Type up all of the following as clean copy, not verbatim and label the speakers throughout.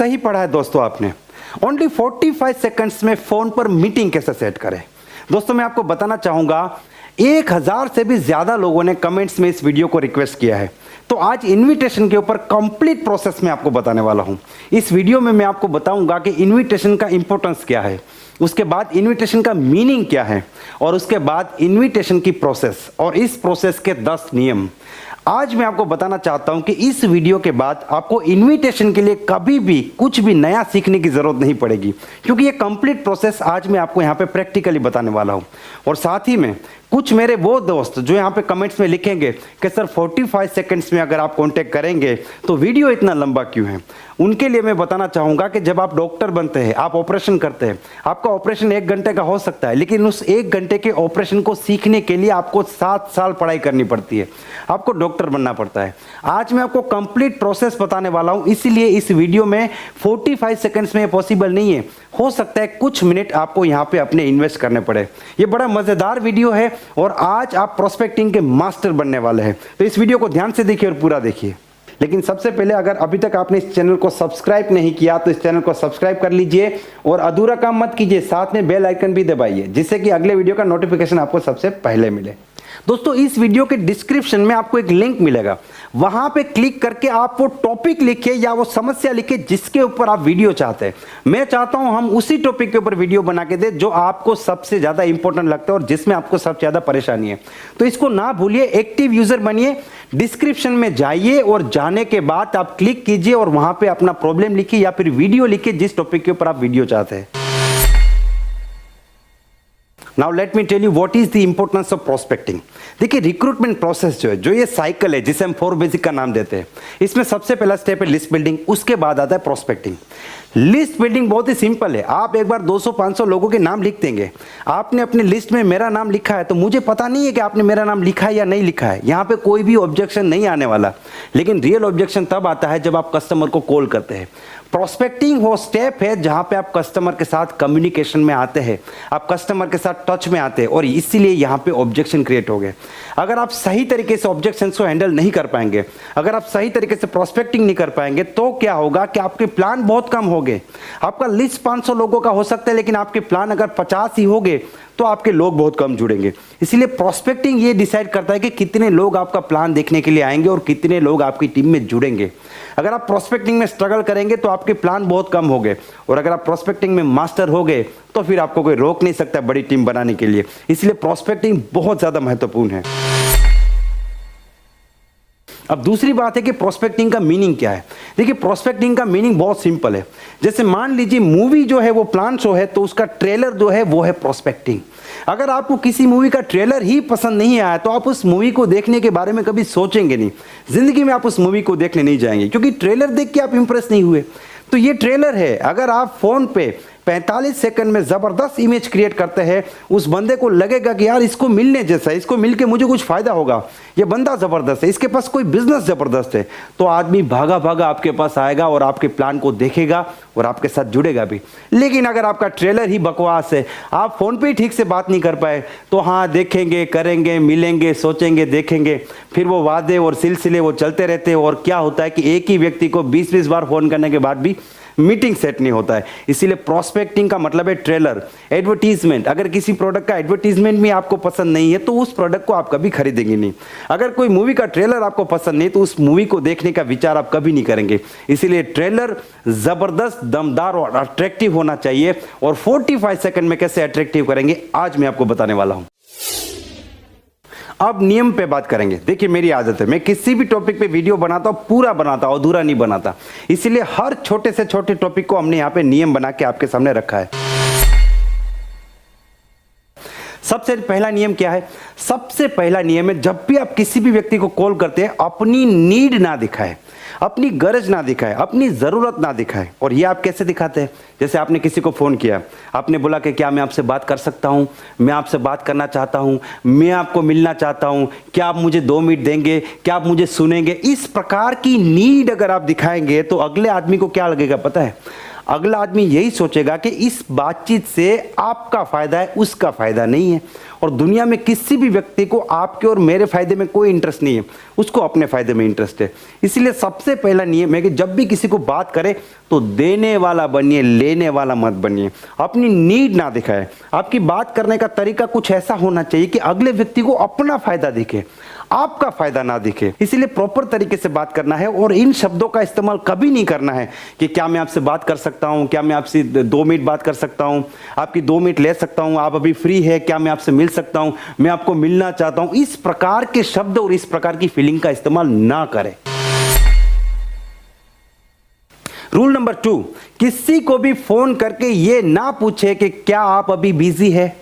Speaker 1: सही पढ़ा है दोस्तों आपने। ओनली 45 सेकंड्स में फोन पर मीटिंग कैसे सेट करें। दोस्तों मैं आपको बताना चाहूंगा 1000 से भी ज्यादा लोगों ने कमेंट्स में इस वीडियो को रिक्वेस्ट किया है, तो आज इनविटेशन के ऊपर कंप्लीट प्रोसेस में आपको बताने वाला हूं। इस वीडियो में मैं आपको बताऊंगा कि इनविटेशन का इंपॉर्टेंस क्या है, उसके बाद इनविटेशन का मीनिंग क्या है, और उसके बाद इनविटेशन की प्रोसेस और इस प्रोसेस के 10 नियम। आज मैं आपको बताना चाहता हूं कि इस वीडियो के बाद आपको इनविटेशन के लिए कभी भी कुछ भी नया सीखने की जरूरत नहीं पड़ेगी, क्योंकि ये कंप्लीट प्रोसेस आज मैं आपको यहां पे प्रैक्टिकली बताने वाला हूं। और साथ ही में कुछ मेरे वो दोस्त जो यहाँ पे कमेंट्स में लिखेंगे कि सर 45 सेकंड्स में अगर आप कांटेक्ट करेंगे तो वीडियो इतना लंबा क्यों है, उनके लिए मैं बताना चाहूँगा कि जब आप डॉक्टर बनते हैं, आप ऑपरेशन करते हैं, आपका ऑपरेशन 1 घंटे का हो सकता है, लेकिन उस 1 घंटे के ऑपरेशन को सीखने के लिए आपको 7 साल पढ़ाई करनी पड़ती है, आपको डॉक्टर बनना पड़ता है। आज मैं आपको कंप्लीट प्रोसेस बताने वाला हूँ, इसीलिए इस वीडियो में 45 सेकंड्स में पॉसिबल नहीं है, हो सकता है कुछ मिनट आपको यहाँ पे अपने इन्वेस्ट करने पड़े। ये बड़ा मजेदार वीडियो है और आज आप प्रोस्पेक्टिंग के मास्टर बनने वाले हैं, तो इस वीडियो को ध्यान से देखिए और पूरा देखिए। लेकिन सबसे पहले अगर अभी तक आपने इस चैनल को सब्सक्राइब नहीं किया तो इस चैनल को सब्सक्राइब कर लीजिए और अधूरा काम मत कीजिए, साथ में बेल आइकन भी दबाइए जिससे कि अगले वीडियो का नोटिफिकेशन आपको सबसे पहले मिले। दोस्तों इस वीडियो के डिस्क्रिप्शन में आपको एक लिंक मिलेगा, वहां पे क्लिक करके आप वो टॉपिक लिखिए या वो समस्या लिखिए जिसके ऊपर आप वीडियो चाहते हैं। मैं चाहता हूं हम उसी टॉपिक के ऊपर वीडियो बना के दे जो आपको सबसे ज्यादा इंपॉर्टेंट लगता है और जिसमें आपको सबसे ज्यादा परेशानी है। तो इसको ना भूलिए, एक्टिव यूजर बनिए, डिस्क्रिप्शन में जाइए और जाने के बाद आप क्लिक कीजिए और वहां पे अपना प्रॉब्लम लिखिए या फिर वीडियो लिखिए जिस टॉपिक के ऊपर आप वीडियो चाहते हैं। Now let me tell you what is the importance of prospecting. देखिए रिक्रूटमेंट प्रोसेस जो ये साइकिल है जिसे हम 4 बेसिक का नाम देते हैं, इसमें सबसे पहला स्टेप है लिस्ट बिल्डिंग, उसके बाद आता है प्रोस्पेक्टिंग। लिस्ट बिल्डिंग बहुत ही सिंपल है, आप एक बार 200-500 लोगों के नाम लिख देंगे। आपने अपनी लिस्ट में मेरा नाम लिखा है तो मुझे पता नहीं है कि आपने मेरा नाम लिखा है या नहीं लिखा है, यहाँ पे कोई भी ऑब्जेक्शन नहीं आने वाला। लेकिन रियल ऑब्जेक्शन तब आता है जब आप कस्टमर को कॉल करते हैं। प्रोस्पेक्टिंग वो स्टेप है जहां पे आप कस्टमर के साथ कम्युनिकेशन में आते हैं, आप कस्टमर के साथ टच में आते हैं और इसीलिए यहां पे ऑब्जेक्शन क्रिएट हो गए। अगर आप सही तरीके से ऑब्जेक्शंस को हैंडल नहीं कर पाएंगे, अगर आप सही तरीके से प्रोस्पेक्टिंग नहीं कर पाएंगे तो क्या होगा कि आपके प्लान बहुत कम हो गए। आपका लिस्ट 500 लोगों का हो सकता है लेकिन आपके प्लान अगर 50 ही हो गए तो आपके लोग बहुत कम जुड़ेंगे। इसीलिए प्रोस्पेक्टिंग ये डिसाइड करता है कि कितने लोग आपका प्लान देखने के लिए आएंगे और कितने लोग आपकी टीम में जुड़ेंगे। अगर आप प्रोस्पेक्टिंग में स्ट्रगल करेंगे तो आपके प्लान बहुत कम हो गए, और अगर आप प्रोस्पेक्टिंग में मास्टर हो गए तो फिर आपको कोई रोक नहीं सकता बड़ी टीम बनाने के लिए। इसलिए प्रोस्पेक्टिंग बहुत ज्यादा महत्वपूर्ण है। अब दूसरी बात है कि प्रोस्पेक्टिंग का मीनिंग क्या है। देखिए प्रोस्पेक्टिंग का मीनिंग बहुत सिंपल है। जैसे मान लीजिए मूवी जो है वो प्लान शो है तो उसका ट्रेलर जो है वो है प्रोस्पेक्टिंग। अगर आपको किसी मूवी का ट्रेलर ही पसंद नहीं आया तो आप उस मूवी को देखने के बारे में कभी सोचेंगे नहीं, जिंदगी में आप उस मूवी को देखने नहीं जाएंगे क्योंकि ट्रेलर देख के आप इंप्रेस नहीं हुए। तो ये ट्रेलर है। अगर आप फोन पे 45 सेकंड में जबरदस्त इमेज क्रिएट करते हैं, उस बंदे को लगेगा कि यार इसको मिलने जैसा, इसको मिलके मुझे कुछ फायदा होगा, ये बंदा जबरदस्त है, इसके पास कोई बिजनेस जबरदस्त है, तो आदमी भागा भागा आपके पास आएगा और आपके प्लान को देखेगा और आपके साथ जुड़ेगा भी। लेकिन अगर आपका ट्रेलर ही बकवास है, आप फोन पे ही ठीक से बात नहीं कर पाए, तो हाँ देखेंगे, करेंगे, मिलेंगे, सोचेंगे, देखेंगे, फिर वो वादे और सिलसिले वो चलते रहते हैं। और क्या होता है कि एक ही व्यक्ति को 20-20 बार फोन करने के बाद भी मीटिंग सेट नहीं होता है। इसीलिए प्रोस्पेक्टिंग का मतलब है ट्रेलर, एडवर्टीजमेंट। अगर किसी प्रोडक्ट का एडवर्टीजमेंट भी आपको पसंद नहीं है तो उस प्रोडक्ट को आप कभी खरीदेंगे नहीं। अगर कोई मूवी का ट्रेलर आपको पसंद नहीं तो उस मूवी को देखने का विचार आप कभी नहीं करेंगे। इसीलिए ट्रेलर जबरदस्त, दमदार और अट्रैक्टिव होना चाहिए। और 45 सेकंड में कैसे अट्रैक्टिव करेंगे आज मैं आपको बताने वाला हूं। अब नियम पे बात करेंगे। देखिए मेरी आदत है, मैं किसी भी टॉपिक पे वीडियो बनाता हूं, पूरा बनाता हूं, अधूरा नहीं बनाता। इसीलिए हर छोटे से छोटे टॉपिक को हमने यहां पे नियम बना के आपके सामने रखा है। सबसे पहला नियम क्या है? सबसे पहला नियम है जब भी आप किसी भी व्यक्ति को कॉल करते हैं अपनी नीड ना दिखाएं, अपनी गरज ना दिखाए, अपनी जरूरत ना दिखाए। और ये आप कैसे दिखाते हैं? जैसे आपने किसी को फोन किया, आपने बोला कि क्या मैं आपसे बात कर सकता हूं, मैं आपसे बात करना चाहता हूं, मैं आपको मिलना चाहता हूं, क्या आप मुझे 2 मिनट देंगे, क्या आप मुझे सुनेंगे? इस प्रकार की नीड अगर आप दिखाएंगे तो अगले आदमी को क्या लगेगा पता है? अगला आदमी यही सोचेगा कि इस बातचीत से आपका फायदा है, उसका फायदा नहीं है। और दुनिया में किसी भी व्यक्ति को आपके और मेरे फायदे में कोई इंटरेस्ट नहीं है, उसको अपने फायदे में इंटरेस्ट है। इसलिए सबसे पहला नियम है कि जब भी किसी को बात करें तो देने वाला बनिए, लेने वाला मत बनिए। अपनी नीड ना दिखाए। आपकी बात करने का तरीका कुछ ऐसा होना चाहिए कि अगले व्यक्ति को अपना फायदा दिखे, आपका फायदा ना दिखे। इसीलिए प्रॉपर तरीके से बात करना है और इन शब्दों का इस्तेमाल कभी नहीं करना है कि क्या मैं आपसे बात कर सकता हूं, क्या मैं आपसे 2 मिनट बात कर सकता हूं, आपकी 2 मिनट ले सकता हूं, आप अभी फ्री है, क्या मैं आपसे मिल सकता हूं, मैं आपको मिलना चाहता हूं। इस प्रकार के शब्द और इस प्रकार की फीलिंग का इस्तेमाल ना करें। रूल नंबर 2, किसी को भी फोन करके ये ना पूछे कि क्या आप अभी बिजी है।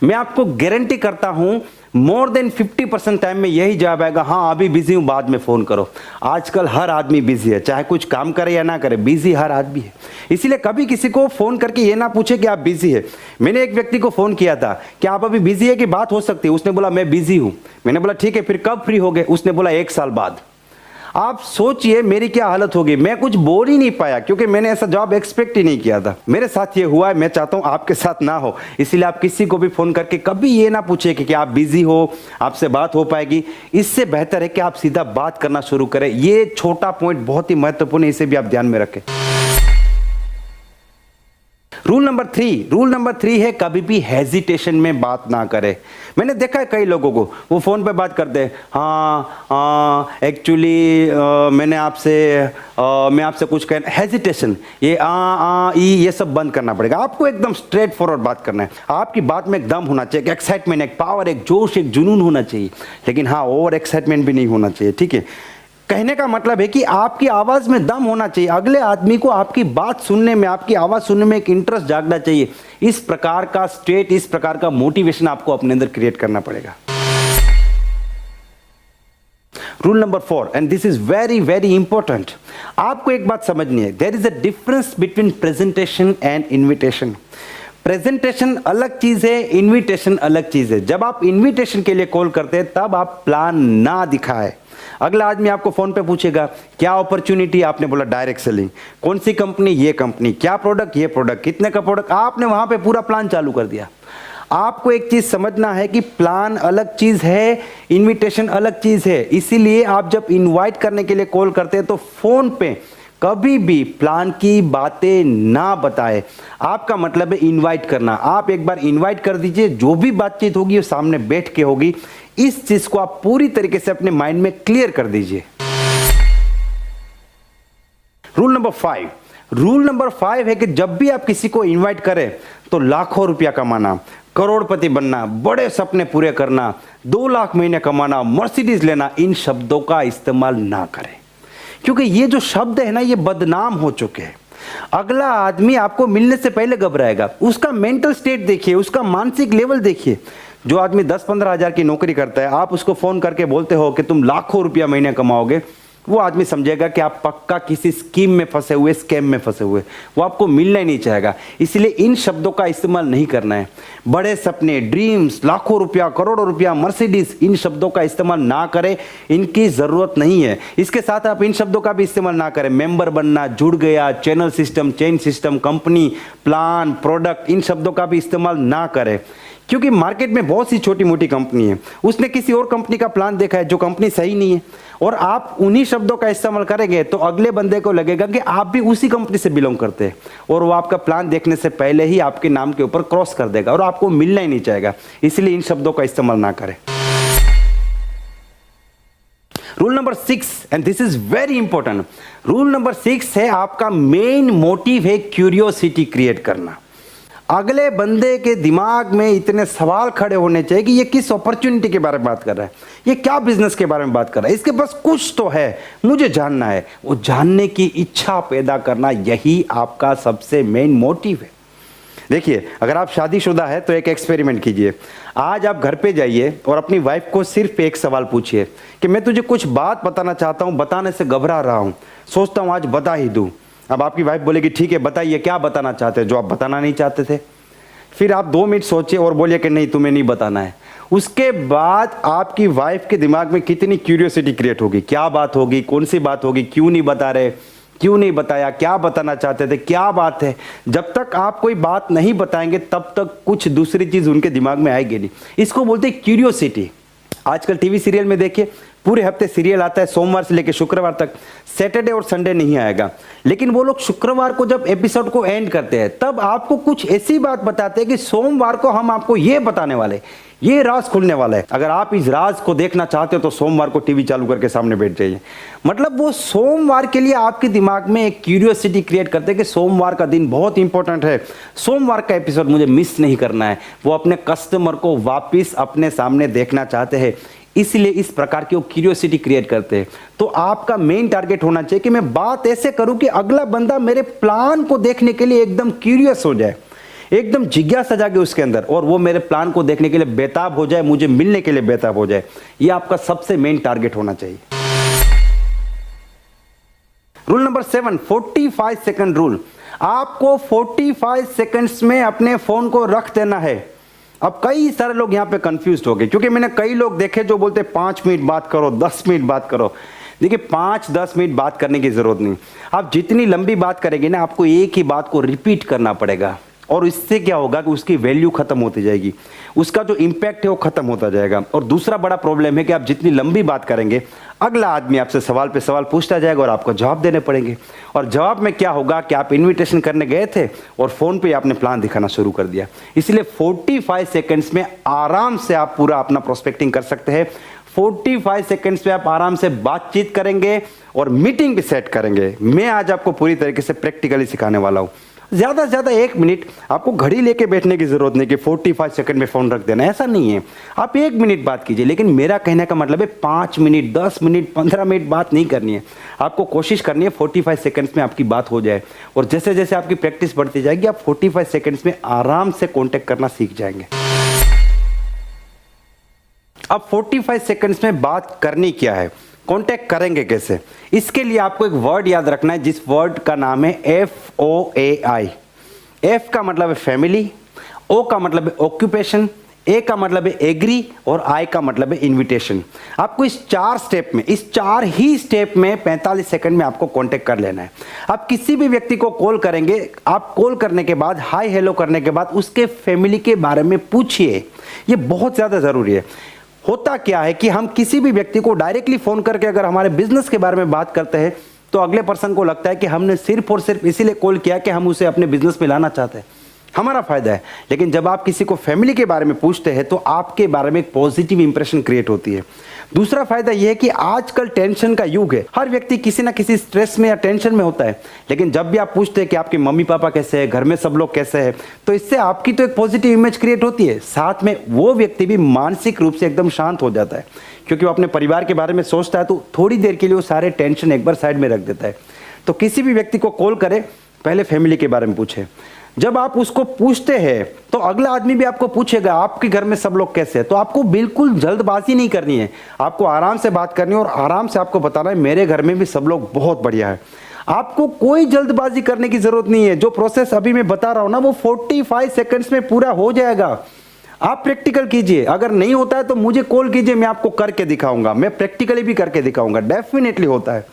Speaker 1: मैं आपको गारंटी करता हूं मोर देन 50% टाइम में यही जवाब आएगा, हाँ अभी बिजी हूं, बाद में फोन करो। आजकल हर आदमी बिजी है, चाहे कुछ काम करे या ना करे, बिजी हर आदमी है। इसीलिए कभी किसी को फोन करके ये ना पूछे कि आप बिजी है। मैंने एक व्यक्ति को फोन किया था कि आप अभी बिजी है कि बात हो सकती है, उसने बोला मैं बिजी हूं। मैंने बोला ठीक है, फिर कब फ्री हो गए? उसने बोला 1 साल बाद। आप सोचिए मेरी क्या हालत होगी। मैं कुछ बोल ही नहीं पाया क्योंकि मैंने ऐसा जवाब एक्सपेक्ट ही नहीं किया था। मेरे साथ ये हुआ है, मैं चाहता हूं आपके साथ ना हो। इसीलिए आप किसी को भी फोन करके कभी ये ना पूछे कि आप बिजी हो, आपसे बात हो पाएगी। इससे बेहतर है कि आप सीधा बात करना शुरू करें। ये छोटा पॉइंट बहुत ही महत्वपूर्ण है, इसे भी आप ध्यान में रखें। रूल नंबर 3 है कभी भी हेजिटेशन में बात ना करें। मैंने देखा है कई लोगों को, वो फोन पे बात करते हैं, हाँ एक्चुअली मैं आपसे कुछ कह, हेजिटेशन, ये ये सब बंद करना पड़ेगा। आपको एकदम स्ट्रेट फॉरवर्ड बात करना है। आपकी बात में एक दम होना चाहिए, एक एक्साइटमेंट, एक पावर, एक जोश, एक जुनून होना चाहिए। लेकिन हाँ ओवर एक्साइटमेंट भी नहीं होना चाहिए, ठीक है। कहने का मतलब है कि आपकी आवाज में दम होना चाहिए। अगले आदमी को आपकी बात सुनने में, आपकी आवाज सुनने में एक इंटरेस्ट जागना चाहिए। इस प्रकार का स्टेट, इस प्रकार का मोटिवेशन आपको अपने अंदर क्रिएट करना पड़ेगा। Rule number 4, and this is very very important. आपको एक बात समझनी है, there is a difference between presentation and invitation. Presentation अलग चीज है, इन्विटेशन अलग चीज है। जब आप इन्विटेशन के लिए कॉल करते हैं तब आप प्लान ना दिखाएं। अगला आदमी आपको फोन पे पूछेगा क्या अपॉर्चुनिटी, आपने बोला डायरेक्ट सेलिंग, कौन सी कंपनी, ये कंपनी, क्या प्रोडक्ट, ये प्रोडक्ट, कितने का प्रोडक्ट, आपने वहां पे पूरा प्लान चालू कर दिया। आपको एक चीज समझना है कि प्लान अलग चीज है, इनविटेशन अलग चीज है। इसीलिए आप जब इनवाइट करने के लिए कॉल करते हैं तो फोन पे कभी भी प्लान की बातें ना बताएं। आपका मतलब है इनवाइट करना। आप एक बार इनवाइट कर दीजिए, जो भी बातचीत होगी वो सामने बैठ के होगी। इस चीज को आप पूरी तरीके से अपने माइंड में क्लियर कर दीजिए। रूल नंबर 5 है कि जब भी आप किसी को इनवाइट करें तो लाखों रुपया कमाना, करोड़पति बनना, बड़े सपने पूरे करना, 2 लाख महीने कमाना, मर्सिडीज लेना, इन शब्दों का इस्तेमाल ना करें। क्योंकि ये जो शब्द है ना, ये बदनाम हो चुके हैं। अगला आदमी आपको मिलने से पहले घबराएगा। उसका मेंटल स्टेट देखिए, उसका मानसिक लेवल देखिए। जो आदमी 10-15 हजार की नौकरी करता है, आप उसको फोन करके बोलते हो कि तुम लाखों रुपया महीने कमाओगे, वो आदमी समझेगा कि आप पक्का किसी स्कीम में फंसे हुए, स्कैम में फंसे हुए, वो आपको मिलना ही नहीं चाहेगा। इसलिए इन शब्दों का इस्तेमाल नहीं करना है। बड़े सपने, ड्रीम्स, लाखों रुपया, करोड़ों रुपया, मर्सिडीज, इन शब्दों का इस्तेमाल ना करें, इनकी जरूरत नहीं है। इसके साथ आप इन शब्दों का भी इस्तेमाल ना करें। मेंबर बनना, जुड़ गया, channel system, chain system, company, plan, product, इन शब्दों का भी इस्तेमाल ना करें। क्योंकि मार्केट में बहुत सी छोटी मोटी कंपनी है, उसने किसी और कंपनी का प्लान देखा है जो कंपनी सही नहीं है, और आप उन्हीं शब्दों का इस्तेमाल करेंगे तो अगले बंदे को लगेगा कि आप भी उसी कंपनी से बिलोंग करते हैं, और वो आपका प्लान देखने से पहले ही आपके नाम के ऊपर क्रॉस कर देगा और आपको मिलना ही नहीं चाहेगा। इसलिए इन शब्दों का इस्तेमाल ना करें। Rule number 6, and this is very important. Rule number 6 है आपका मेन मोटिव है क्यूरियोसिटी क्रिएट करना। अगले बंदे के दिमाग में इतने सवाल खड़े होने चाहिए कि ये किस अपॉर्चुनिटी के बारे में बात कर रहा है, ये क्या बिजनेस के बारे में बात कर रहा है, इसके पास कुछ तो है, मुझे जानना है। वो जानने की इच्छा पैदा करना, यही आपका सबसे मेन मोटिव है। देखिए, अगर आप शादीशुदा है तो एक एक्सपेरिमेंट कीजिए। आज आप घर पे जाइए और अपनी वाइफ को सिर्फ एक सवाल पूछिए कि मैं तुझे कुछ बात बताना चाहता हूँ, बताने से घबरा रहा हूँ, सोचता हूँ आज बता ही दूँ। अब आपकी वाइफ बोलेगी ठीक है बताइए क्या बताना चाहते हैं जो आप बताना नहीं चाहते थे। फिर आप 2 मिनट सोचिए और बोलिए कि नहीं तुम्हें नहीं बताना है। उसके बाद आपकी वाइफ के दिमाग में कितनी क्यूरियोसिटी क्रिएट होगी, क्या बात होगी, कौन सी बात होगी, क्यों नहीं बता रहे, क्यों नहीं बताया, क्या बताना चाहते थे, क्या बात है। जब तक आप कोई बात नहीं बताएंगे तब तक कुछ दूसरी चीज उनके दिमाग में आएगी नहीं। इसको बोलते हैं क्यूरियोसिटी। आजकल टीवी सीरियल में देखिए, पूरे हफ्ते सीरियल आता है, सोमवार से लेकर शुक्रवार तक, सैटरडे और संडे नहीं आएगा। लेकिन वो लोग शुक्रवार को जब एपिसोड को एंड करते हैं तब आपको कुछ ऐसी बात बताते हैं कि सोमवार को हम आपको ये बताने वाले, ये राज खुलने वाला है। अगर आप इस राज को देखना चाहते हो तो सोमवार को टीवी चालू करके सामने बैठ जाइए। मतलब वो सोमवार के लिए आपके दिमाग में एक क्यूरियोसिटी क्रिएट करते हैं कि सोमवार का दिन बहुत इंपॉर्टेंट है, सोमवार का एपिसोड मुझे मिस नहीं करना है। वो अपने कस्टमर को वापिस अपने सामने देखना चाहते हैं, इसलिए इस प्रकार की वो क्यूरियोसिटी क्रिएट करते हैं। तो आपका मेन टारगेट होना चाहिए कि मैं बात ऐसे करूं कि अगला बंदा मेरे प्लान को देखने के लिए एकदम क्यूरियस हो जाए, एकदम जिज्ञासा जागे उसके अंदर, और वो मेरे प्लान को देखने के लिए बेताब हो जाए, मुझे मिलने के लिए बेताब हो जाए। ये आपका सबसे मेन टारगेट होना चाहिए। Rule number 7, 45 second rule. आपको 45 सेकंड्स में अपने फोन को रख देना है। अब कई सारे लोग यहां पे कंफ्यूज हो गए, क्योंकि मैंने कई लोग देखे जो बोलते 5 मिनट बात करो, 10 मिनट बात करो। देखिए 5-10 मिनट बात करने की जरूरत नहीं। आप जितनी लंबी बात करेंगे ना, आपको एक ही बात को रिपीट करना पड़ेगा, और इससे क्या होगा कि उसकी वैल्यू खत्म होती जाएगी, उसका जो इंपैक्ट है वो खत्म होता जाएगा। और दूसरा बड़ा प्रॉब्लम है कि आप जितनी लंबी बात करेंगे, अगला आदमी आपसे सवाल पे सवाल पूछता जाएगा और आपको जवाब देने पड़ेंगे। और जवाब में क्या होगा कि आप इन्विटेशन करने गए थे और फोन पे आपने प्लान दिखाना शुरू कर दिया। इसलिए 45 सेकेंड्स में आराम से आप पूरा अपना प्रोस्पेक्टिंग कर सकते हैं। 45 सेकेंड्स पे आप आराम से बातचीत करेंगे और मीटिंग भी सेट करेंगे। मैं आज आपको पूरी तरीके से प्रैक्टिकली सिखाने वाला हूं। ज्यादा से ज्यादा 1 मिनट, आपको घड़ी लेके बैठने की जरूरत नहीं कि 45 सेकंड में फोन रख देना, ऐसा नहीं है। आप 1 मिनट बात कीजिए, लेकिन मेरा कहने का मतलब है 5 मिनट, 10 मिनट, 15 मिनट बात नहीं करनी है। आपको कोशिश करनी है 45 सेकंड्स में आपकी बात हो जाए, और जैसे जैसे आपकी प्रैक्टिस बढ़ती जाएगी आप 45 सेकंड्स में आराम से कॉन्टेक्ट करना सीख जाएंगे। अब 45 सेकंड्स में बात करनी क्या है, कांटेक्ट करेंगे कैसे, इसके लिए आपको एक वर्ड याद रखना है, जिस वर्ड का नाम है FOAI। F का मतलब है फैमिली, O का मतलब है ऑक्यूपेशन, A का मतलब है एग्री, और I का मतलब है इनविटेशन। आपको इस 4 स्टेप में, इस 4 ही स्टेप में 45 सेकंड में आपको कांटेक्ट कर लेना है। आप किसी भी व्यक्ति को कॉल करेंगे, आप कॉल करने के बाद हाय हेलो करने के बाद उसके फैमिली के बारे में पूछिए। ये बहुत ज्यादा जरूरी है। होता क्या है कि हम किसी भी व्यक्ति को डायरेक्टली फोन करके अगर हमारे बिजनेस के बारे में बात करते हैं तो अगले पर्सन को लगता है कि हमने सिर्फ और सिर्फ इसीलिए कॉल किया कि हम उसे अपने बिजनेस में लाना चाहते हैं, हमारा फायदा है। लेकिन जब आप किसी को फैमिली के बारे में पूछते हैं तो आपके बारे में एक पॉजिटिव इंप्रेशन क्रिएट होती है। दूसरा फायदा यह है कि आजकल टेंशन का युग है, हर व्यक्ति किसी ना किसी स्ट्रेस में या टेंशन में होता है। लेकिन जब भी आप पूछते हैं कि आपके मम्मी पापा कैसे हैं, घर में सब लोग कैसे हैं, तो इससे आपकी तो एक पॉजिटिव इमेज क्रिएट होती है, साथ में वो व्यक्ति भी मानसिक रूप से एकदम शांत हो जाता है, क्योंकि वो अपने परिवार के बारे में सोचता है। तो थोड़ी देर के लिए वो सारे टेंशन एक बार साइड में रख देता है। तो किसी भी व्यक्ति को कॉल करें, पहले फैमिली के बारे में पूछे। जब आप उसको पूछते हैं तो अगला आदमी भी आपको पूछेगा आपके घर में सब लोग कैसे हैं। तो आपको बिल्कुल जल्दबाजी नहीं करनी है, आपको आराम से बात करनी है और आराम से आपको बताना है मेरे घर में भी सब लोग बहुत बढ़िया है। आपको कोई जल्दबाजी करने की जरूरत नहीं है। जो प्रोसेस अभी मैं बता रहा हूं ना, वो 45 सेकंड्स में पूरा हो जाएगा। आप प्रैक्टिकल कीजिए, अगर नहीं होता है तो मुझे कॉल कीजिए, मैं आपको करके दिखाऊंगा, मैं प्रैक्टिकली भी करके दिखाऊंगा, डेफिनेटली होता है।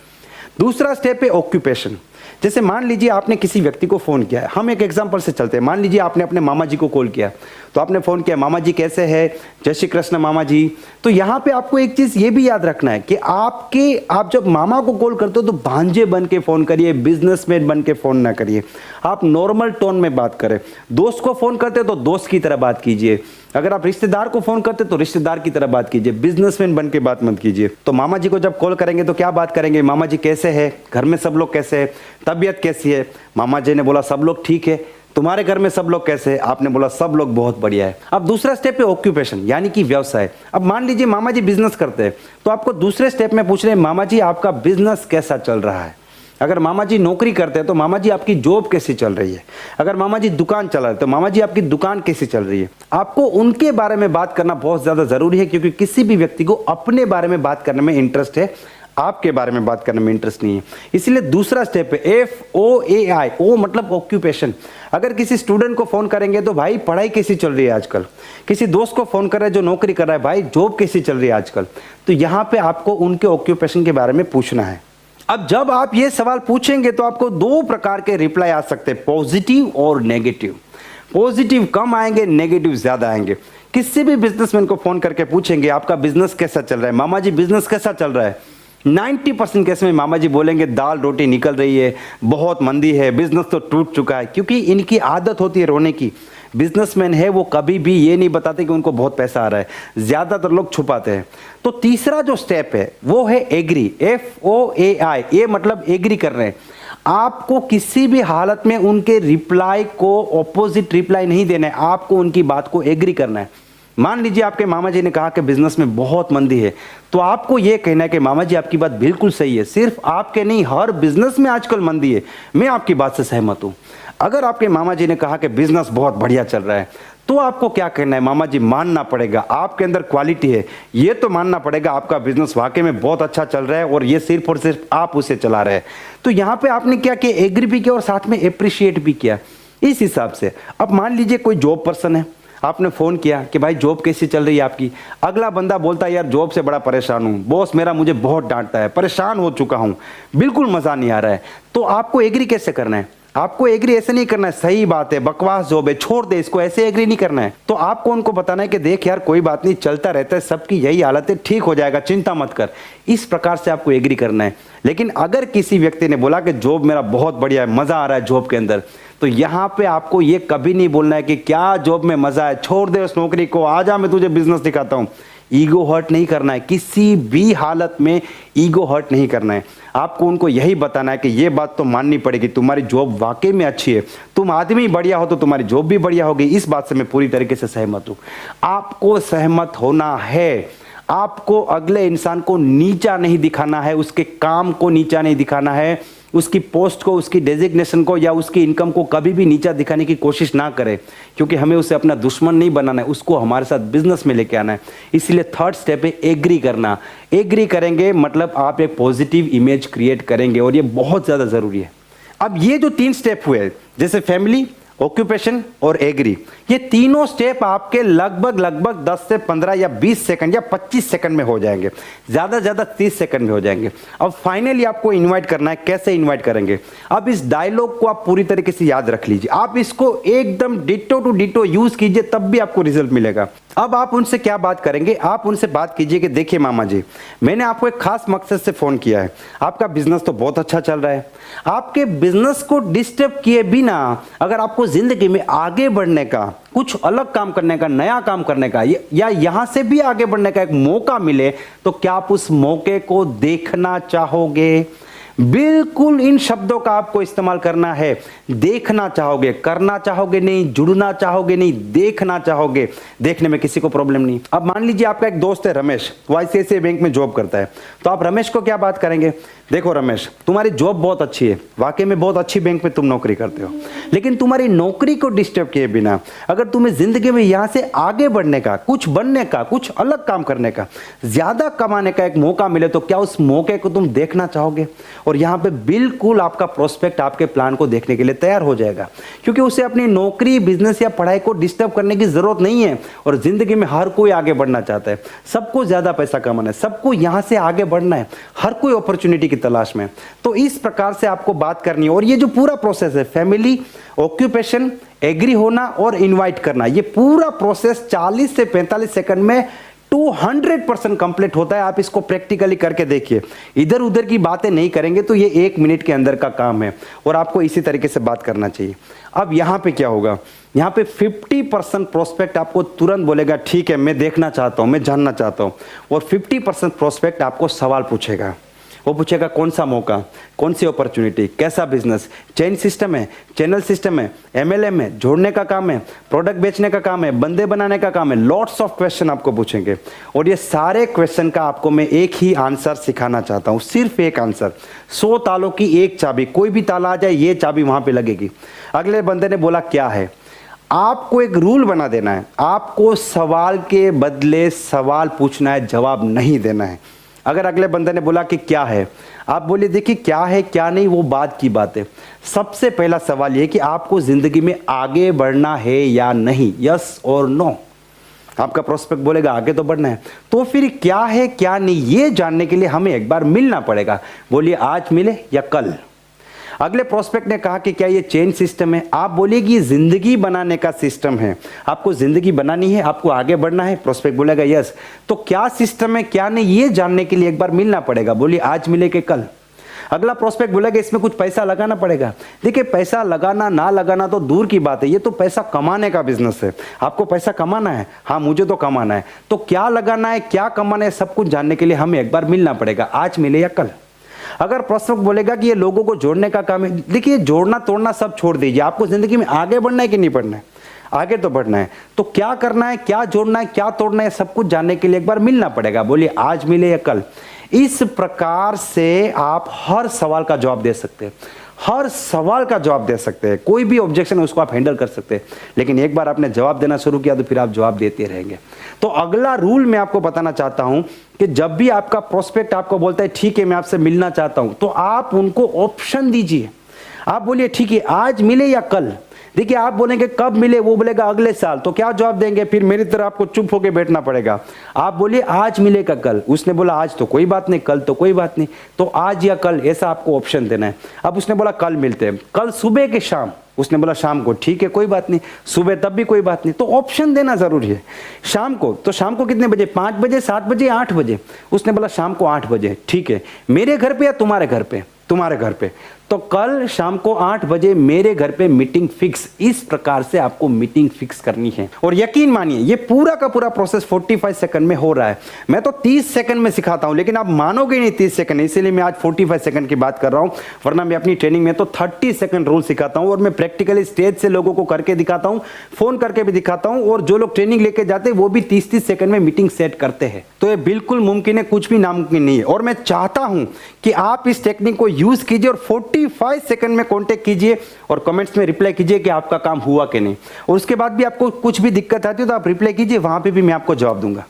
Speaker 1: दूसरा स्टेप है ऑक्यूपेशन। जैसे मान लीजिए आपने किसी व्यक्ति को फोन किया है, हम एक एग्जांपल से चलते हैं। मान लीजिए आपने अपने मामा जी को कॉल किया, तो आपने फोन किया, मामा जी कैसे हैं, जय श्री कृष्ण मामा जी। तो यहाँ पे आपको एक चीज ये भी याद रखना है कि आप जब मामा को कॉल करते हो तो भांजे बन के फोन करिए, बिजनेसमैन बन के फोन ना करिए। आप नॉर्मल टोन में बात करें। दोस्त को फोन करते हो तो दोस्त की तरह बात कीजिए। अगर आप रिश्तेदार को फोन करते तो रिश्तेदार की तरह बात कीजिए, बिजनेसमैन बन के बात मत कीजिए। तो मामा जी को जब कॉल करेंगे तो क्या बात करेंगे, मामा जी कैसे हैं, घर में सब लोग कैसे हैं, तबीयत कैसी है। मामा जी ने बोला सब लोग ठीक है। तुम्हारे घर में सब लोग कैसे हैं, आपने बोला सब लोग बहुत बढ़िया है। अब दूसरा स्टेप है ऑक्यूपेशन, यानी कि व्यवसाय। अब मान लीजिए मामा जी बिजनेस करते हैं, तो आपको दूसरे स्टेप में पूछ रहे हैं मामा जी आपका बिजनेस कैसा चल रहा है। अगर मामा जी नौकरी करते हैं तो मामा जी आपकी जॉब कैसी चल रही है। अगर मामा जी दुकान चला रहे तो मामा जी आपकी दुकान कैसी चल रही है। आपको उनके बारे में बात करना बहुत ज्यादा जरूरी है, क्योंकि किसी भी व्यक्ति को अपने बारे में बात करने में इंटरेस्ट है, आपके बारे में बात करने में इंटरेस्ट नहीं है। इसलिए दूसरा स्टेप है FOAI। ओ मतलब ऑक्यूपेशन। अगर किसी स्टूडेंट को फोन करेंगे तो भाई पढ़ाई कैसी चल रही है आजकल। किसी दोस्त को फोन कर रहे हैं जो नौकरी कर रहा है, भाई जॉब कैसी चल रही है आजकल। तो यहाँ पे आपको उनके ऑक्यूपेशन के बारे में पूछना है। अब जब आप ये सवाल पूछेंगे तो आपको दो प्रकार के रिप्लाई आ सकते हैं, पॉजिटिव और नेगेटिव। पॉजिटिव कम आएंगे, नेगेटिव ज्यादा आएंगे। किसी भी बिजनेसमैन को फोन करके पूछेंगे आपका बिजनेस कैसा चल रहा है, मामा जी बिजनेस कैसा चल रहा है, 90% केस में मामा जी बोलेंगे दाल रोटी निकल रही है, बहुत मंदी है, बिजनेस तो टूट चुका है। क्योंकि इनकी आदत होती है रोने की। बिजनेसमैन है वो कभी भी ये नहीं बताते कि उनको बहुत पैसा आ रहा है, ज्यादातर लोग छुपाते हैं। तो तीसरा जो स्टेप है वो है एग्री, FOAI, ये मतलब एग्री कर रहे हैं। आपको किसी भी हालत में उनके रिप्लाई को ऑपोजिट रिप्लाई नहीं देना है, आपको उनकी बात को एग्री करना है। मान लीजिए आपके मामा जी ने कहा कि बिजनेस में बहुत मंदी है, तो आपको यह कहना है कि मामा जी आपकी बात बिल्कुल सही है, सिर्फ आपके नहीं हर बिजनेस में आजकल मंदी है, मैं आपकी बात से सहमत हूं। अगर आपके मामा जी ने कहा कि बिजनेस बहुत बढ़िया चल रहा है, तो आपको क्या कहना है, मामा जी मानना पड़ेगा आपके अंदर क्वालिटी है, ये तो मानना पड़ेगा आपका बिजनेस वाकई में बहुत अच्छा चल रहा है और ये सिर्फ और सिर्फ आप उसे चला रहे हैं। तो यहां पे आपने क्या किया, एग्री भी किया और साथ में अप्रिशिएट भी किया। इस हिसाब से अब मान लीजिए कोई जॉब पर्सन है, आपने फोन किया कि भाई जॉब कैसी चल रही है आपकी। अगला बंदा बोलता है यार जॉब से बड़ा परेशान हूं, बॉस मेरा मुझे बहुत डांटता है, परेशान हो चुका हूं, बिल्कुल मजा नहीं आ रहा है। तो आपको एग्री कैसे करना है, आपको एग्री ऐसे नहीं करना है, सही बात है बकवास जॉब है छोड़ दे इसको, ऐसे एग्री नहीं करना है। तो आपको उनको बताना है कि देख यार कोई बात नहीं, चलता रहता है, सबकी यही हालत है, ठीक हो जाएगा, चिंता मत कर। इस प्रकार से आपको एग्री करना है। लेकिन अगर किसी व्यक्ति ने बोला कि जॉब मेरा बहुत बढ़िया है, मजा आ रहा है जॉब के अंदर, तो यहां पे आपको ये कभी नहीं बोलना है कि क्या जॉब में मजा है, छोड़ दे उस नौकरी को, आजा मैं तुझे बिजनेस दिखाता हूं। ईगो हर्ट नहीं करना है, किसी भी हालत में ईगो हर्ट नहीं करना है। आपको उनको यही बताना है कि ये बात तो माननी पड़ेगी, तुम्हारी जॉब वाकई में अच्छी है, तुम आदमी बढ़िया हो तो तुम्हारी जॉब भी बढ़िया होगी। इस बात से मैं पूरी तरीके से सहमत हूं। आपको सहमत होना है, आपको अगले इंसान को नीचा नहीं दिखाना है, उसके काम को नीचा नहीं दिखाना है, उसकी पोस्ट को, उसकी डेजिग्नेशन को या उसकी इनकम को कभी भी नीचा दिखाने की कोशिश ना करें, क्योंकि हमें उसे अपना दुश्मन नहीं बनाना है, उसको हमारे साथ बिजनेस में लेके आना है। इसलिए थर्ड स्टेप है एग्री करना। एग्री करेंगे मतलब आप एक पॉजिटिव इमेज क्रिएट करेंगे और ये बहुत ज्यादा जरूरी है। अब ये जो 3 स्टेप हुए, जैसे फैमिली, ऑक्यूपेशन और एग्री, ये तीनों स्टेप आपके लगभग 10 से 15 या 20 सेकंड या 25 सेकंड में हो जाएंगे, ज्यादा से ज्यादा 30 सेकंड में हो जाएंगे। अब फाइनली आपको इनवाइट करना है। कैसे इनवाइट करेंगे, अब इस डायलॉग को आप पूरी तरीके से याद रख लीजिए, आप इसको एकदम डिटो टू डिटो यूज कीजिए, तब भी आपको रिजल्ट मिलेगा। अब आप उनसे क्या बात करेंगे, आप उनसे बात कीजिए कि देखिए मामा जी, मैंने आपको एक खास मकसद से फोन किया है, आपका बिजनेस तो बहुत अच्छा चल रहा है, आपके बिजनेस को डिस्टर्ब किए बिना अगर आपको जिंदगी में आगे बढ़ने का, कुछ अलग काम करने का, नया काम करने का या यहां से भी आगे बढ़ने का एक मौका मिले, तो क्या आप उस मौके को देखना चाहोगे? बिल्कुल इन शब्दों का आपको इस्तेमाल करना है। देखना चाहोगे, करना चाहोगे नहीं, जुड़ना चाहोगे नहीं, देखना चाहोगे। देखने में किसी को प्रॉब्लम नहीं। अब मान लीजिए आपका एक दोस्त है रमेश, वो ICICI बैंक में जॉब करता है, तो आप रमेश को क्या बात करेंगे, देखो रमेश तुम्हारी जॉब बहुत अच्छी है, वाकई में बहुत अच्छी बैंक में तुम नौकरी करते हो, लेकिन तुम्हारी नौकरी को डिस्टर्ब किए बिना अगर तुम्हें जिंदगी में यहां से आगे बढ़ने का, कुछ बनने का, कुछ अलग काम करने का, ज्यादा कमाने का एक मौका मिले, तो क्या उस मौके को तुम देखना चाहोगे? और यहां पे बिल्कुल आपका प्रोस्पेक्ट आपके प्लान को देखने के लिए तैयार हो जाएगा, क्योंकि उसे अपनी नौकरी, बिजनेस या पढ़ाई को डिस्टर्ब करने की जरूरत नहीं है। और जिंदगी में हर कोई आगे बढ़ना चाहता है, सबको ज्यादा पैसा कमाना है, सबको यहां से आगे बढ़ना है, हर कोई अपॉर्चुनिटी की तलाश में। तो इस प्रकार से आपको बात करनी है। और ये जो पूरा प्रोसेस है, फैमिली, ऑक्यूपेशन, एग्री होना और इनवाइट करना, ये पूरा प्रोसेस 40 से 45 सेकंड में 200% कंप्लीट होता है। आप इसको प्रैक्टिकली करके देखिए, इधर उधर की बातें नहीं करेंगे तो ये 1 मिनट के अंदर का काम है और आपको इसी तरीके से बात करना चाहिए। अब यहां पे क्या होगा, यहां पे 50% प्रोस्पेक्ट आपको तुरंत बोलेगा ठीक है मैं देखना चाहता हूं, मैं जानना चाहता हूं, और 50% प्रोस्पेक्ट आपको सवाल पूछेगा। वो पूछेगा कौन सा मौका, कौन सी अपॉर्चुनिटी, कैसा बिजनेस, चेन सिस्टम है, चैनल सिस्टम है, MLM है, जोड़ने का काम है, प्रोडक्ट बेचने का काम है, बंदे बनाने का काम है, लॉट्स ऑफ क्वेश्चन आपको पूछेंगे। और ये सारे क्वेश्चन का आपको मैं एक ही आंसर सिखाना चाहता हूं, सिर्फ एक आंसर। 100 तालों की एक चाबी, कोई भी ताला आ जाए ये चाबी वहां पे लगेगी। अगले बंदे ने बोला क्या है, आपको एक रूल बना देना है, आपको सवाल के बदले सवाल पूछना है, जवाब नहीं देना है। अगर अगले बंदे ने बोला कि क्या है, आप बोलिए देखिए क्या है क्या नहीं वो बाद की बात है। सबसे पहला सवाल ये कि आपको जिंदगी में आगे बढ़ना है या नहीं, यस और नो। आपका प्रोस्पेक्ट बोलेगा आगे तो बढ़ना है, तो फिर क्या है क्या नहीं ये जानने के लिए हमें एक बार मिलना पड़ेगा। बोलिए आज मिले या कल। अगले प्रोस्पेक्ट ने कहा कि क्या ये चेन सिस्टम है, आप बोलिए कि ये जिंदगी बनाने का सिस्टम है, आपको जिंदगी बनानी है, आपको आगे बढ़ना है। प्रोस्पेक्ट बोलेगा यस। तो क्या सिस्टम है क्या नहीं ये जानने के लिए एक बार मिलना पड़ेगा। बोलिए आज मिले कि कल। अगला प्रोस्पेक्ट बोलेगा इसमें कुछ पैसा लगाना पड़ेगा। देखिए पैसा लगाना ना लगाना तो दूर की बात है, ये तो पैसा कमाने का बिजनेस है। आपको पैसा कमाना है, हाँ मुझे तो कमाना है, तो क्या लगाना है क्या कमाना है सब कुछ जानने के लिए हमें एक बार मिलना पड़ेगा, आज मिले या कल। अगर प्रोस्पेक्ट बोलेगा कि ये लोगों को जोड़ने का काम है, देखिए जोड़ना तोड़ना सब छोड़ दीजिए, आपको जिंदगी में आगे बढ़ना है कि नहीं बढ़ना है, आगे तो बढ़ना है। तो क्या करना है क्या जोड़ना है क्या तोड़ना है सब कुछ जानने के लिए एक बार मिलना पड़ेगा। बोलिए आज मिले या कल। इस प्रकार से आप हर सवाल का जवाब दे सकते हैं, हर सवाल का जवाब दे सकते हैं, कोई भी ऑब्जेक्शन है उसको आप हैंडल कर सकते हैं। लेकिन एक बार आपने जवाब देना शुरू किया तो फिर आप जवाब देते रहेंगे। तो अगला रूल मैं आपको बताना चाहता हूं कि जब भी आपका प्रोस्पेक्ट आपको बोलता है ठीक है मैं आपसे मिलना चाहता हूं, तो आप उनको ऑप्शन दीजिए। आप बोलिए ठीक है आज मिले या कल। देखिए आप बोलेंगे कब मिले, वो बोलेगा अगले साल, तो क्या जवाब देंगे, फिर मेरी तरह आपको चुप होकर बैठना पड़ेगा। आप बोलिए आज मिले का कल, उसने बोला आज तो कोई बात नहीं, कल तो कोई बात नहीं, तो आज या कल ऐसा आपको ऑप्शन देना है। अब उसने बोला कल मिलते हैं, कल सुबह के शाम, उसने बोला शाम को, ठीक है कोई बात नहीं, सुबह तब भी कोई बात नहीं, तो ऑप्शन देना जरूरी है। शाम को, तो शाम को कितने बजे, 5 बजे 7 बजे 8 बजे, उसने बोला शाम को 8 बजे, ठीक है मेरे घर पे या तुम्हारे घर पे, तुम्हारे घर पे, तो कल शाम को 8 बजे मेरे घर पे मीटिंग फिक्स। इस प्रकार से आपको मीटिंग फिक्स करनी है। और यकीन मानिए ये पूरा का पूरा प्रोसेस 45 सेकंड में हो रहा है। मैं तो 30 सेकंड में सिखाता हूं, लेकिन आप मानोगे नहीं 30 सेकंड, इसीलिए मैं आज 45 सेकंड की बात कर रहा हूं, वरना मैं अपनी ट्रेनिंग में तो 30 सेकंड रूल सिखाता हूं। और मैं प्रैक्टिकली स्टेज से लोगों को करके दिखाता हूं, फोन करके भी दिखाता हूं, और जो लोग ट्रेनिंग लेके जाते हैं वो भी 30-30 सेकंड में मीटिंग सेट करते हैं। तो ये बिल्कुल मुमकिन है, कुछ भी नामुमकिन नहीं है। और मैं चाहता हूं कि आप इस टेक्निक को यूज कीजिए और 45 सेकंड में कांटेक्ट कीजिए और कमेंट्स में रिप्लाई कीजिए कि आपका काम हुआ कि नहीं। और उसके बाद भी आपको कुछ भी दिक्कत आती है तो आप रिप्लाई कीजिए, वहां पे भी मैं आपको जवाब दूंगा।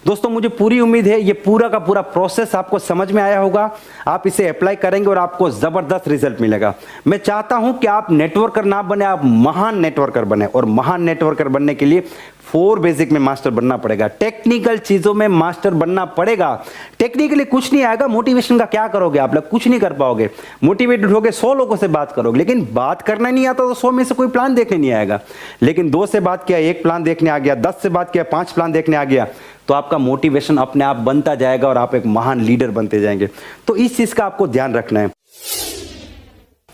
Speaker 1: दोस्तों मुझे पूरी उम्मीद है ये पूरा का पूरा प्रोसेस आपको समझ में आया होगा। आप इसे अप्लाई करेंगे और आपको जबरदस्त रिजल्ट मिलेगा। मैं चाहता हूं कि आप नेटवर्कर ना बने, आप महान नेटवर्कर बने। और महान नेटवर्कर बनने के लिए 4 बेसिक में मास्टर बनना पड़ेगा, टेक्निकल चीजों में मास्टर बनना पड़ेगा। टेक्निकली कुछ नहीं आएगा, मोटिवेशन का क्या करोगे आप लोग, कुछ नहीं कर पाओगे। मोटिवेटेड होगे 100 लोगों से बात करोगे, लेकिन बात करना नहीं आता तो 100 में से कोई प्लान देखने नहीं आएगा। लेकिन 2 से बात किया 1 प्लान देखने आ गया, 10 से बात किया 5 प्लान देखने आ गया, तो आपका मोटिवेशन अपने आप बनता जाएगा और आप एक महान लीडर बनते जाएंगे। तो इस चीज का आपको ध्यान रखना है।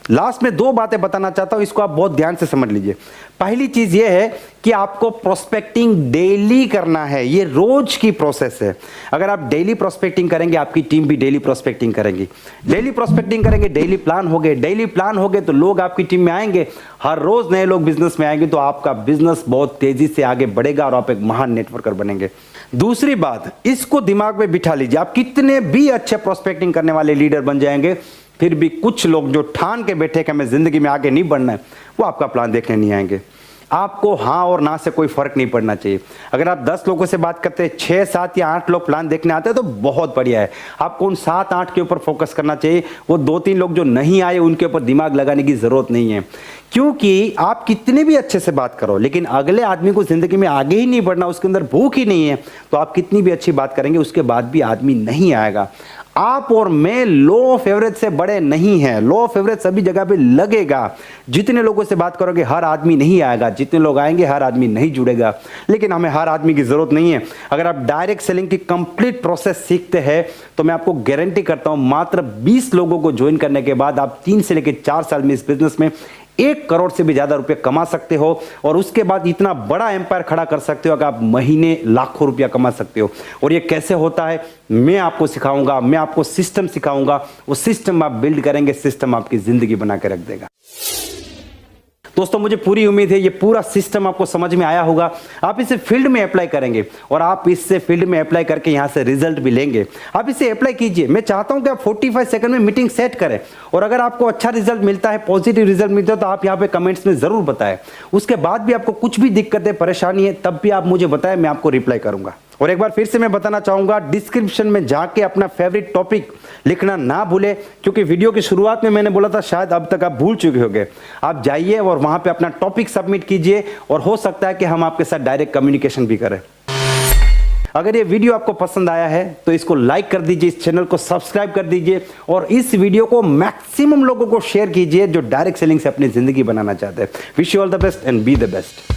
Speaker 1: लास्ट में 2 बातें बताना चाहता हूं, इसको आप बहुत ध्यान से समझ लीजिए। पहली चीज यह है कि आपको प्रोस्पेक्टिंग डेली करना है, ये रोज की प्रोसेस है। अगर आप डेली प्रोस्पेक्टिंग करेंगे, आपकी टीम भी डेली प्रोस्पेक्टिंग करेंगी। डेली प्रोस्पेक्टिंग करेंगे, डेली प्लान हो गए, डेली प्लान हो गए तो लोग आपकी टीम में आएंगे, हर रोज नए लोग बिजनेस में आएंगे, तो आपका बिजनेस बहुत तेजी से आगे बढ़ेगा और आप एक महान नेटवर्कर बनेंगे। दूसरी बात, इसको दिमाग में बिठा लीजिए, आप कितने भी अच्छे प्रोस्पेक्टिंग करने वाले लीडर बन जाएंगे, फिर भी कुछ लोग जो ठान के बैठे कि हमें जिंदगी में आगे नहीं बढ़ना है, वो आपका प्लान देखने नहीं आएंगे। आपको हाँ और ना से कोई फर्क नहीं पड़ना चाहिए। अगर आप 10 लोगों से बात करते हैं, 6, 7 या 8 लोग प्लान देखने आते हैं तो बहुत बढ़िया है। आपको उन 7, 8 के ऊपर फोकस करना चाहिए। वो 2-3 लोग जो नहीं आए उनके ऊपर दिमाग लगाने की जरूरत नहीं है, क्योंकि आप कितने भी अच्छे से बात करो, लेकिन अगले आदमी को जिंदगी में आगे ही नहीं बढ़ना, उसके अंदर भूख ही नहीं है, तो आप कितनी भी अच्छी बात करेंगे उसके बाद भी आदमी नहीं आएगा। आप और मैं लो ऑफ एवरेज से बड़े नहीं हैं। लो ऑफ एवरेज सभी जगह पे लगेगा। जितने लोगों से बात करोगे हर आदमी नहीं आएगा, जितने लोग आएंगे हर आदमी नहीं जुड़ेगा। लेकिन हमें हर आदमी की जरूरत नहीं है। अगर आप डायरेक्ट सेलिंग की कंप्लीट प्रोसेस सीखते हैं तो मैं आपको गारंटी करता हूं मात्र 20 लोगों को ज्वाइन करने के बाद आप 3 से लेकर 4 साल में इस बिजनेस में 1 करोड़ से भी ज्यादा रुपए कमा सकते हो। और उसके बाद इतना बड़ा एम्पायर खड़ा कर सकते हो कि आप महीने लाखों रुपया कमा सकते हो। और ये कैसे होता है मैं आपको सिखाऊंगा, मैं आपको सिस्टम सिखाऊंगा। वो सिस्टम आप बिल्ड करेंगे, सिस्टम आपकी जिंदगी बना के रख देगा। दोस्तों मुझे पूरी उम्मीद है ये पूरा सिस्टम आपको समझ में आया होगा। आप इसे फील्ड में अप्लाई करेंगे और आप इससे फील्ड में अप्लाई करके यहां से रिजल्ट भी लेंगे। आप इसे अप्लाई कीजिए। मैं चाहता हूं कि आप 45 सेकंड में मीटिंग सेट करें। और अगर आपको अच्छा रिजल्ट मिलता है, पॉजिटिव रिजल्ट मिलता है, तो आप यहां पे कमेंट्स में जरूर बताएं। उसके बाद भी आपको कुछ भी दिक्कत है, परेशानी है, तब भी आप मुझे बताएं, मैं आपको रिप्लाई करूंगा। और एक बार फिर से मैं बताना चाहूंगा, डिस्क्रिप्शन में जाके अपना फेवरेट टॉपिक लिखना ना भूले, क्योंकि वीडियो की शुरुआत में मैंने बोला था शायद अब तक आप भूल चुके होंगे। आप जाइए और वहां पे अपना टॉपिक सबमिट कीजिए और हो सकता है कि हम आपके साथ डायरेक्ट कम्युनिकेशन भी करें। अगर ये वीडियो आपको पसंद आया है तो इसको लाइक कर दीजिए, इस चैनल को सब्सक्राइब कर दीजिए और इस वीडियो को मैक्सिमम लोगों को शेयर कीजिए जो डायरेक्ट सेलिंग से अपनी जिंदगी बनाना चाहते हैं। Wish you all the best and be the best.